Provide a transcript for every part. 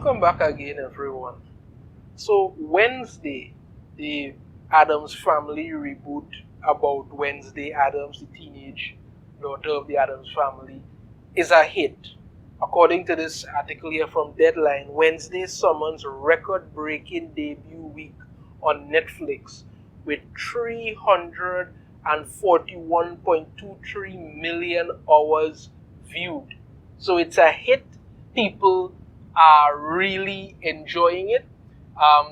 Welcome back again, everyone. So, Wednesday, the Addams Family reboot about Wednesday Addams, the teenage daughter of the Addams Family, is a hit. According to this article here from Deadline, Wednesday summons record-breaking debut week on Netflix with 341.23 million hours viewed. So it's a hit. People are really enjoying it.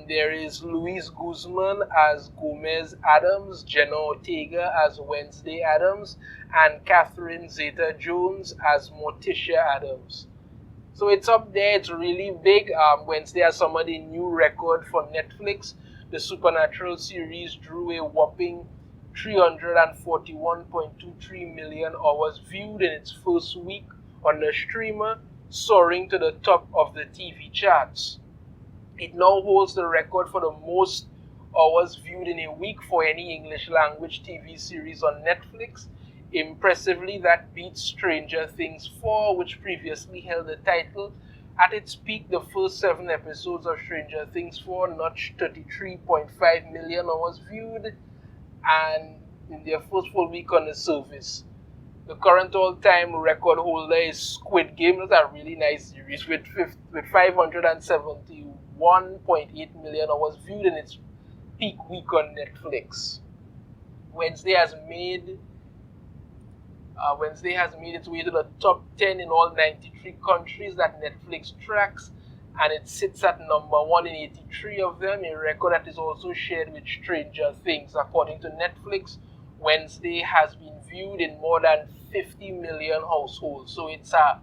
There is Luis Guzman as Gomez Addams, Jenna Ortega as Wednesday Addams, and Catherine Zeta-Jones as Morticia Addams. So it's up there, it's really big. Wednesday has some of the new record for Netflix. The Supernatural series drew a whopping 341.23 million hours viewed in its first week on the streamer, soaring to the top of the TV charts. It now holds the record for the most hours viewed in a week for any English language TV series on Netflix. Impressively, that beats Stranger Things 4, which previously held the title. At its peak, the first 7 episodes of Stranger Things 4 notched 33.5 million hours viewed, and in their first full week on the service. The current all-time record holder is Squid Game. That's a really nice series with 571.8 million hours viewed in its peak week on Netflix. Wednesday has made its way to the top 10 in all 93 countries that Netflix tracks, and it sits at number 1 in 83 of them, a record that is also shared with Stranger Things. According to Netflix, Wednesday has been viewed in more than 50 million households, so it's a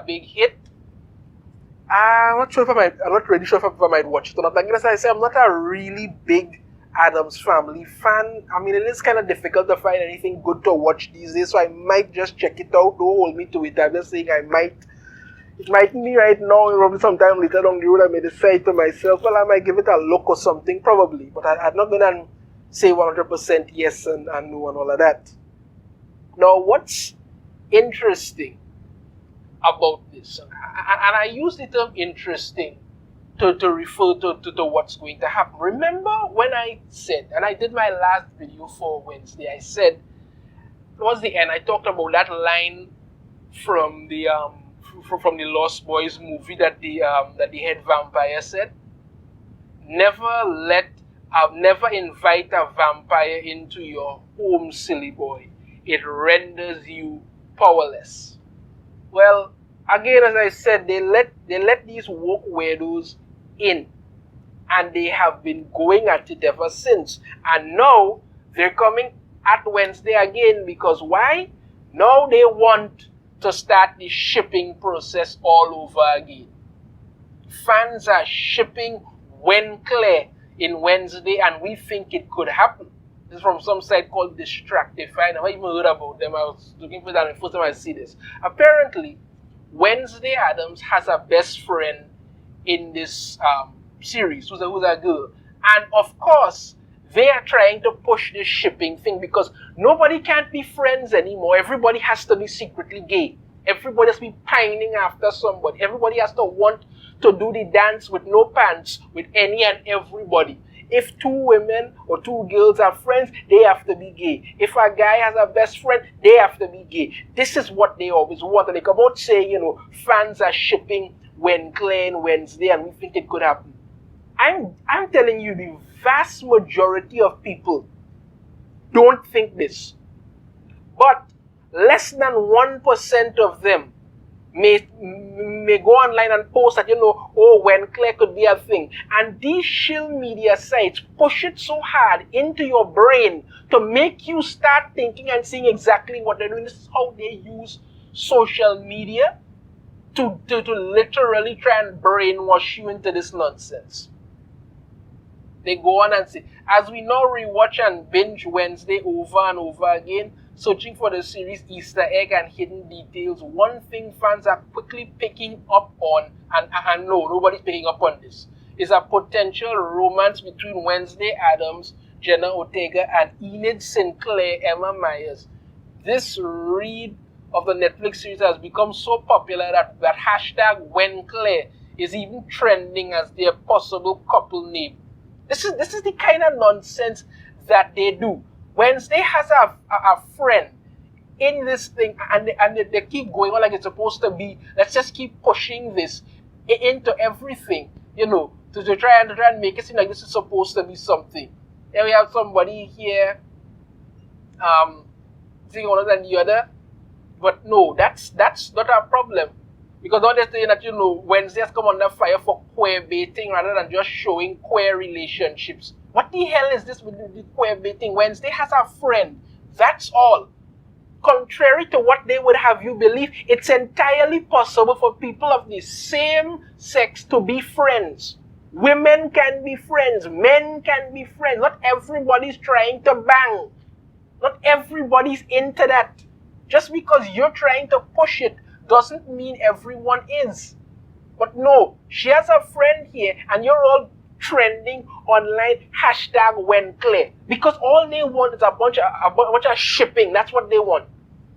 big hit. I'm not really sure if I might watch it or not. Like as I say, I'm not a really big Addams Family fan. I mean, it is kind of difficult to find anything good to watch these days, so I might just check it out. Don't hold me to it. I'm just saying it might be right now, probably sometime later down the road I may decide to myself, well, I might give it a look or something, probably. But I'm not going to say 100% yes and no and all of that. Now, what's interesting about this, and I use the term interesting to refer to what's going to happen. Remember when I said, and I did my last video for Wednesday, I said, towards the end, I talked about that line from the Lost Boys movie that the head vampire said, never invite a vampire into your home, silly boy. It renders you powerless. Well, again, as I said, they let these woke weirdos in, and they have been going at it ever since. And now they're coming at Wednesday again, because why? Now they want to start the shipping process all over again. Fans are shipping Wenclair in Wednesday, and we think it could happen. This is from some site called Distractify. I never even heard about them. I was looking for that the first time I see this. Apparently, Wednesday Addams has a best friend in this series who's a girl. And of course, they are trying to push this shipping thing because nobody can't be friends anymore. Everybody has to be secretly gay. Everybody has to be pining after somebody. Everybody has to want to do the dance with no pants with any and everybody. If 2 women or 2 girls are friends, they have to be gay. If a guy has a best friend, they have to be gay. This is what they always want. And they come out saying, fans are shipping Wenclair and Wednesday, and we think it could happen. I'm telling you, the vast majority of people don't think this. But less than 1% of them may go online and post that, Wenclair could be a thing. And these shill media sites push it so hard into your brain to make you start thinking and seeing exactly what they're doing. This is how they use social media to literally try and brainwash you into this nonsense. They go on and say, as we now rewatch and binge Wednesday over and over again, searching for the series' Easter egg and hidden details, one thing fans are quickly picking up on, and no, nobody's picking up on this, is a potential romance between Wednesday Addams, Jenna Ortega, and Enid Sinclair, Emma Myers. This read of the Netflix series has become so popular that hashtag Wenclair is even trending as their possible couple name. This is the kind of nonsense that they do. Wednesday has a friend in this thing, and they keep going on like it's supposed to be. Let's just keep pushing this into everything, to try and make it seem like this is supposed to be something. Then we have somebody here, saying one than the other, but no, that's not a problem, because all they're saying that Wednesday has come under fire for queer baiting rather than just showing queer relationships. What the hell is this with the queer baiting? Wednesday has a friend. That's all. Contrary to what they would have you believe, it's entirely possible for people of the same sex to be friends. Women can be friends. Men can be friends. Not everybody's trying to bang. Not everybody's into that. Just because you're trying to push it doesn't mean everyone is. But no, she has a friend here, and you're all trending online #WhenClear, because all they want is a bunch of shipping. That's what they want.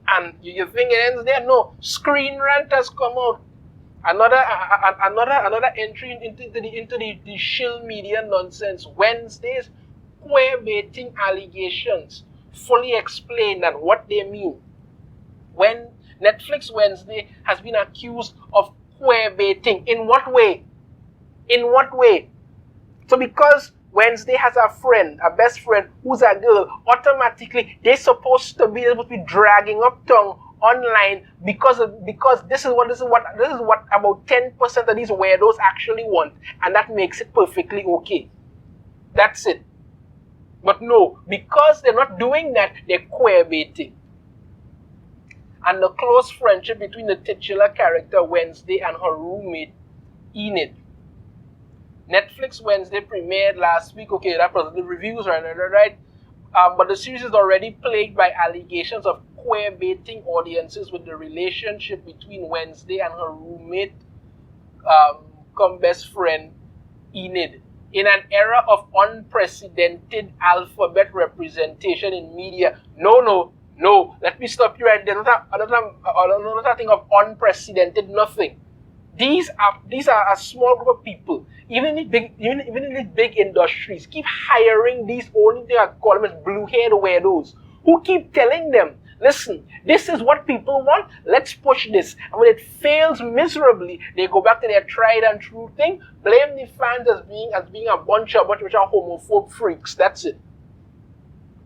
And you think it ends there? No. Screen Rant has come out. Another entry into the shill media nonsense. Wednesday's queer baiting allegations fully explain and what they mean. When Netflix Wednesday has been accused of queer baiting, in what way? In what way? So because Wednesday has a friend, a best friend, who's a girl, automatically they're supposed to be dragging up tongue online because this is what about 10% of these weirdos actually want, and that makes it perfectly okay. That's it. But no, because they're not doing that, they're queer baiting. And the close friendship between the titular character Wednesday and her roommate Enid. Netflix Wednesday premiered last week. Okay, that was the reviews, right? But the series is already plagued by allegations of queer baiting audiences with the relationship between Wednesday and her roommate, come best friend, Enid. In an era of unprecedented alphabet representation in media, no, let me stop you right there. Another thing of unprecedented nothing. These are a small group of people. Even in these big industries, keep hiring these only they are called as blue-haired weirdos who keep telling them, listen, this is what people want, let's push this. And when it fails miserably, they go back to their tried and true thing, blame the fans as being a bunch of homophobe freaks. That's it.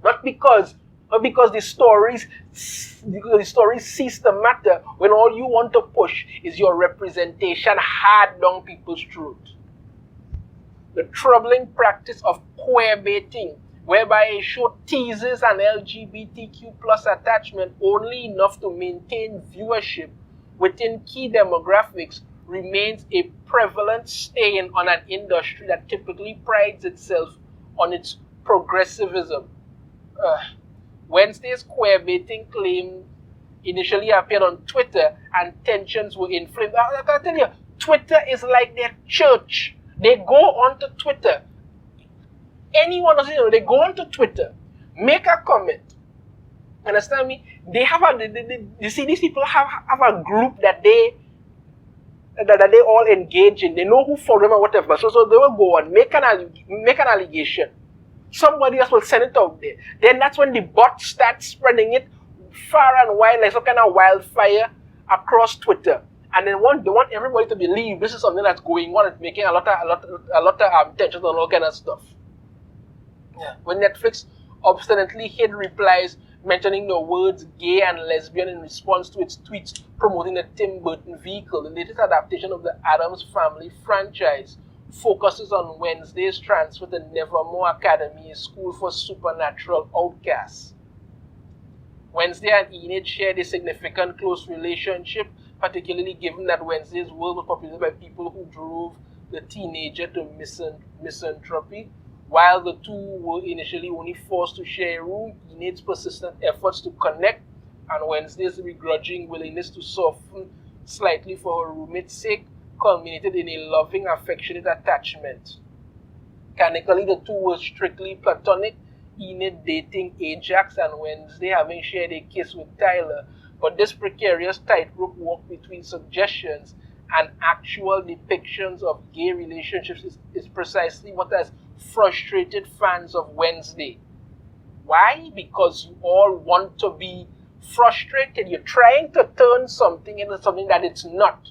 Not because the stories cease to matter when all you want to push is your representation hard down people's throat. The troubling practice of queer baiting, whereby a show teases an LGBTQ plus attachment only enough to maintain viewership within key demographics, remains a prevalent stain on an industry that typically prides itself on its progressivism. Wednesday's queer baiting claim initially appeared on Twitter, and tensions were inflamed. I can tell you, Twitter is like their church. They go onto Twitter. Anyone doesn't know, they go onto Twitter, make a comment. Understand me? They have you see, these people have a group that they all engage in. They know who for them or whatever. So they will go on, make an allegation. Somebody else will send it out there. Then that's when the bot starts spreading it far and wide, like some kind of wildfire across Twitter. And then they want everybody to believe this is something that's going on. It's making a lot of tensions and all kind of stuff. Yeah. When Netflix obstinately hid replies mentioning the words gay and lesbian in response to its tweets promoting the Tim Burton vehicle, the latest adaptation of the Addams Family franchise focuses on Wednesday's transfer to Nevermore Academy, a school for supernatural outcasts. Wednesday and Enid shared a significant close relationship, particularly given that Wednesday's world was populated by people who drove the teenager to misanthropy. While the two were initially only forced to share a room, Enid's persistent efforts to connect and Wednesday's begrudging willingness to soften slightly for her roommate's sake culminated in a loving, affectionate attachment. Canonically, the two were strictly platonic, Enid dating Ajax and Wednesday having shared a kiss with Tyler, but this precarious tightrope walk between suggestions and actual depictions of gay relationships is precisely what has frustrated fans of Wednesday. Why? Because you all want to be frustrated. You're trying to turn something into something that it's not.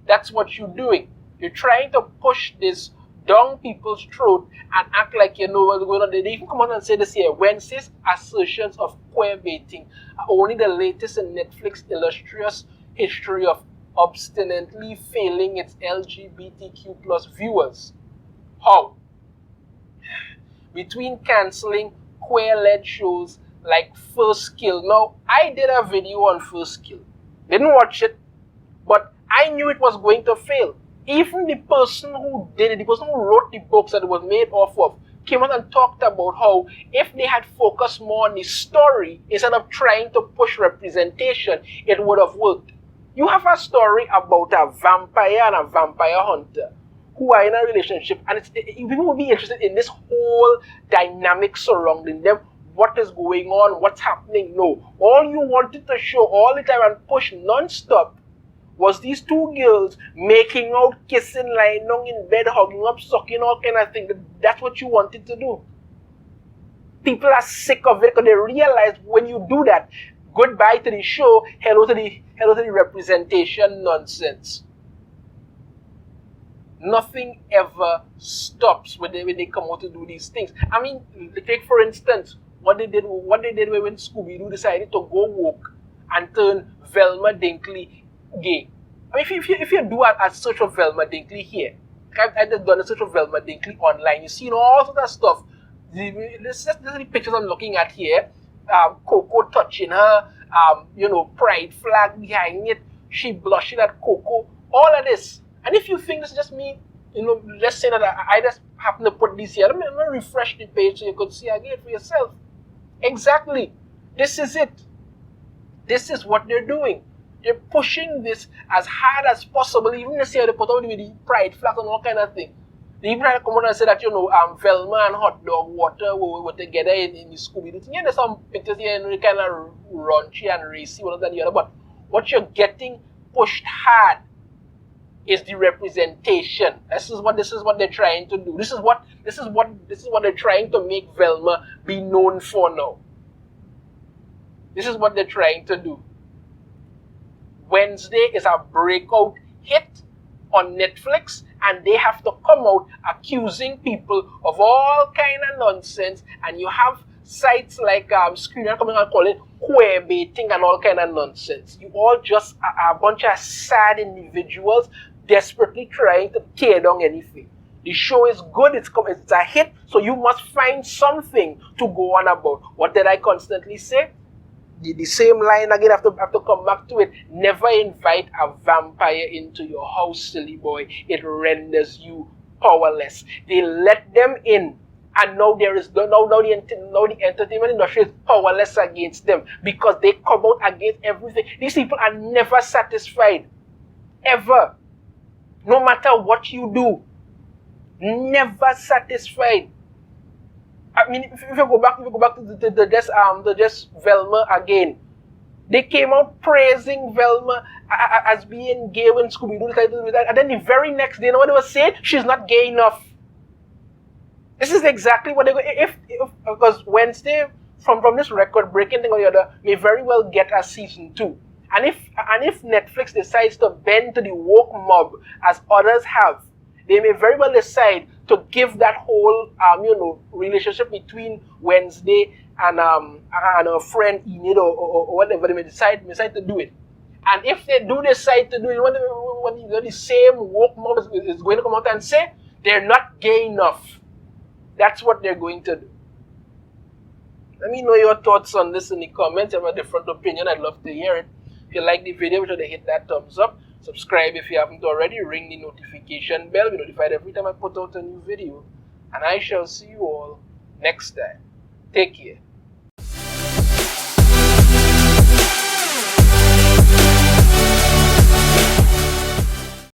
That's what you're doing. You're trying to push this down people's throat and act like you know what's going on. They even come out and say this here, Wednesday's assertions of queer baiting are only the latest in Netflix's illustrious history of obstinately failing its LGBTQ plus viewers. How? Between cancelling queer-led shows like First Kill. Now, I did a video on First Kill. Didn't watch it, but I knew it was going to fail. Even the person who did it, the person who wrote the books that it was made off of, came out and talked about how if they had focused more on the story instead of trying to push representation, it would have worked. You have a story about a vampire and a vampire hunter who are in a relationship, and people will be interested in this whole dynamic surrounding them. What is going on? What's happening? No. All you wanted to show all the time and push non-stop was these two girls making out, kissing, lying down in bed, hugging up, sucking, all kind of thing. That's what you wanted to do. People are sick of it because they realize when you do that, goodbye to the show, hello to the representation nonsense. Nothing ever stops when they come out to do these things. I mean, take for instance what they did when Scooby-Doo decided to go woke and turn Velma Dinkley gay. I mean, if you do a search of Velma Dinkley here, I've just done a search of Velma Dinkley online. You see all sorts of stuff. This is the pictures I'm looking at here. Coco touching her, pride flag behind it. She blushing at Coco. All of this. And if you think this is just me, let's say that I just happen to put this here. Let me refresh the page so you could see again for yourself. Exactly. This is it. This is what they're doing. They're pushing this as hard as possible. Even this year they put out with the pride flag and all kind of thing. They even had to come out and say that, Velma and Hot Dog Water were together in the Scooby-Doo thing. Yeah, there's some pictures here, kind of raunchy and racy, one than the other. But what you're getting pushed hard is the representation. This is what they're trying to do. This is what they're trying to make Velma be known for now. This is what they're trying to do. Wednesday is a breakout hit on Netflix, and they have to come out accusing people of all kind of nonsense, and you have sites like Screener coming and calling it queerbaiting and all kind of nonsense. You all just are a bunch of sad individuals desperately trying to tear down anything. The show is good, it's a hit, so you must find something to go on about. What did I constantly say? The same line again, I have to come back to it. Never invite a vampire into your house, silly boy. It renders you powerless. They let them in, and now the entertainment industry is powerless against them because they come out against everything. These people are never satisfied, ever. No matter what you do, never satisfied. I mean, if you go back to the just Velma again, they came out praising Velma as being gay when Scooby-Doo decided to do that, and then the very next day, you know what they were saying? She's not gay enough. This is exactly what they're going. Because Wednesday, from this record-breaking thing or the other, may very well get a season 2. And if Netflix decides to bend to the woke mob as others have, they may very well decide to give that whole relationship between Wednesday and her friend Enid or whatever, they may decide to do it. And if they do decide to do it, when the same woke mob is going to come out and say they're not gay enough, that's what they're going to do. Let me know your thoughts on this in the comments. If you have a different opinion, I'd love to hear it. If you like the video, be sure to hit that thumbs up. Subscribe if you haven't already. Ring the notification bell. Be notified every time I put out a new video. And I shall see you all next time. Take care.